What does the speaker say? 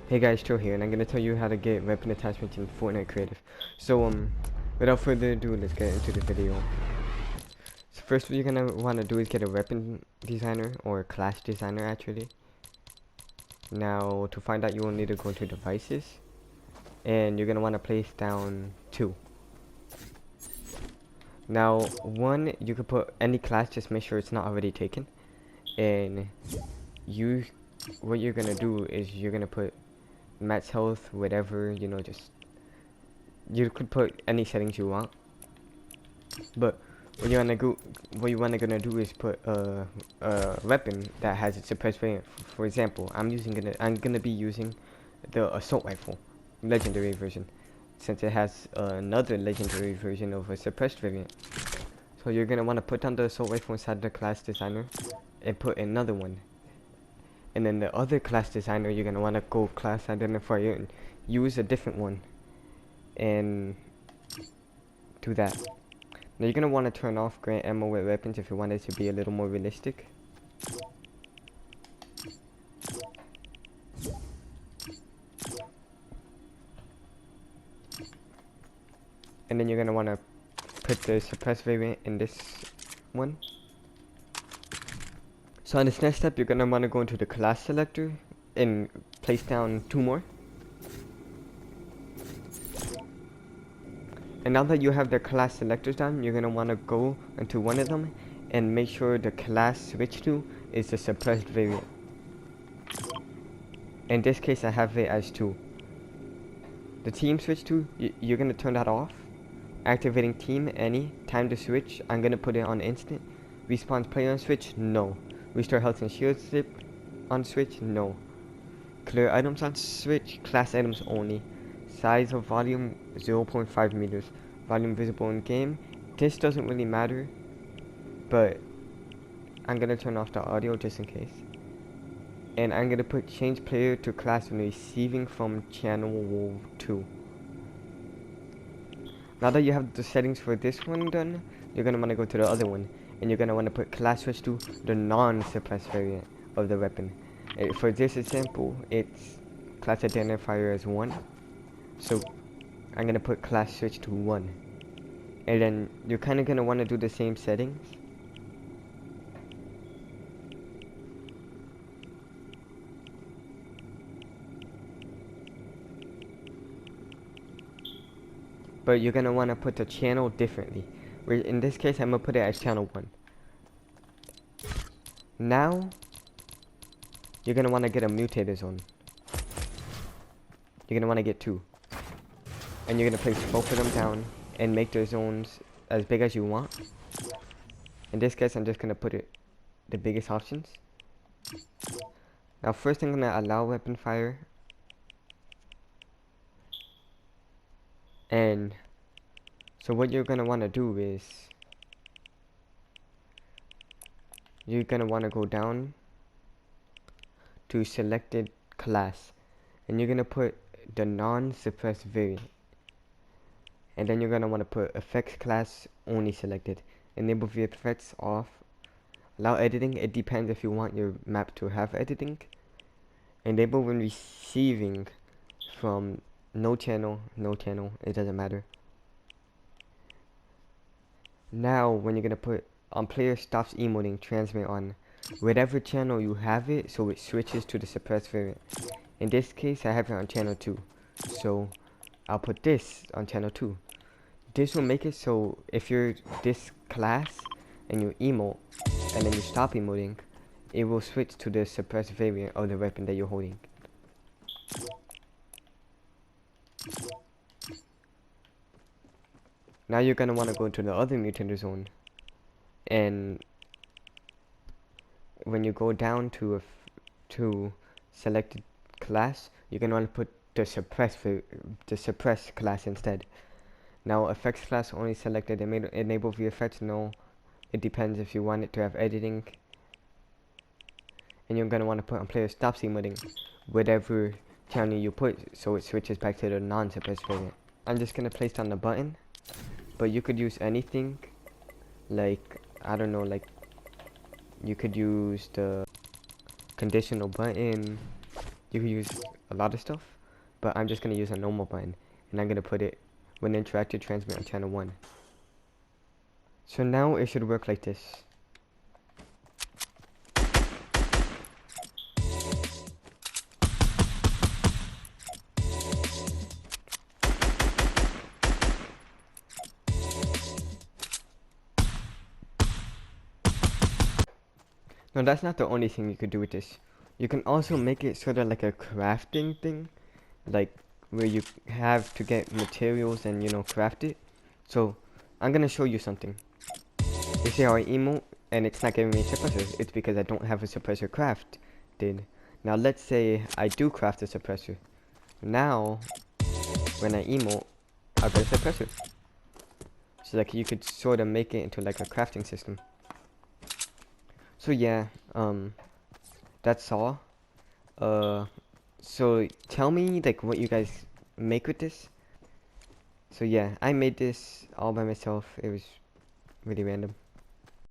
Hey guys, Joe here, and I'm gonna tell you how to get weapon attachments in Fortnite Creative. So without further ado, let's get into the video. So first, what you're gonna want to do is get a weapon designer or a class designer actually. Now, to find out, you will need to go to devices, and you're gonna want to place down two. Now, one, you could put any class, just make sure it's not already taken. And what you're gonna do is you're gonna put max health, whatever, just you could put any settings you want, but what you wanna gonna do is put a weapon that has its suppressed variant. For example, I'm gonna be using the assault rifle, legendary version, since it has another legendary version of a suppressed variant. So you're gonna wanna put down the assault rifle inside the class designer, and put another one. And then the other class designer, you're gonna wanna go class identifier and use a different one, and do that. Now you're gonna want to turn off grant ammo with weapons if you want it to be a little more realistic. And then you're gonna want to put the suppressed variant in this one. So on this next step, you're gonna want to go into the class selector and place down two more. And now that you have the class selectors down, you're gonna want to go into one of them and make sure the class switch to is the suppressed variant. In this case, I have it as 2. The team switch to, you're gonna turn that off. Activating team, any, time to switch, I'm gonna put it on instant. Respawns player on switch, no. Restore health and shield slip on switch, no. Clear items on switch, class items only. Size of volume 0.5 meters. Volume visible in game. This doesn't really matter, but I'm gonna turn off the audio just in case. And I'm gonna put change player to class when receiving from channel 2. Now that you have the settings for this one done, you're gonna wanna go to the other one, and you're gonna wanna put class switch to the non-suppressed variant of the weapon. For this example, it's class identifier as 1. So I'm gonna put class switch to 1. And then you're kinda gonna wanna do the same settings. But you're gonna wanna put the channel differently. Where in this case, I'm gonna put it as channel 1. Now, you're gonna wanna get a mutator zone. You're gonna wanna get 2. And you're gonna place both of them down and make their zones as big as you want. In this case, I'm just gonna put it the biggest options. Now first I'm gonna allow weapon fire. And so what you're gonna wanna do is you're gonna wanna go down to selected class, and you're gonna put the non-suppressed variant. And then you're gonna wanna put effects class only selected. Enable VFX off. Allow editing, it depends if you want your map to have editing. Enable when receiving from no channel, it doesn't matter. Now when you're gonna put on player stops emoting, transmit on whatever channel you have it, so it switches to the suppressed variant. In this case, I have it on channel 2, so I'll put this on channel 2. This will make it so if you're this class and you emote and then you stop emoting, it will switch to the suppressed variant of the weapon that you're holding. Now you're gonna want to go to the other mutator zone, and when you go down to selected class, you're gonna want to put the suppressed class instead. Now effects class only selected. Enable VFX, no. It depends if you want it to have editing. And you're gonna want to put on player stops emoting whatever channel you put, so it switches back to the non-suppressed variant. I'm just gonna place down the button, but you could use anything, like I don't know, like you could use the conditional button. You could use a lot of stuff, but I'm just gonna use a normal button, and I'm gonna put it when interactive transmit on channel 1. So now it should work like this. No, that's not the only thing you could do with this. You can also make it sort of like a crafting thing, like where you have to get materials and, you know, craft it. So I'm gonna show you something. You see how I emote and it's not giving me a suppressor? It's because I don't have a suppressor crafted. Now let's say I do craft a suppressor. Now when I emote, I'll get a suppressor. So like you could sort of make it into like a crafting system. So yeah, that's all. So tell me like what you guys make with this. So yeah, I made this all by myself. It was really random.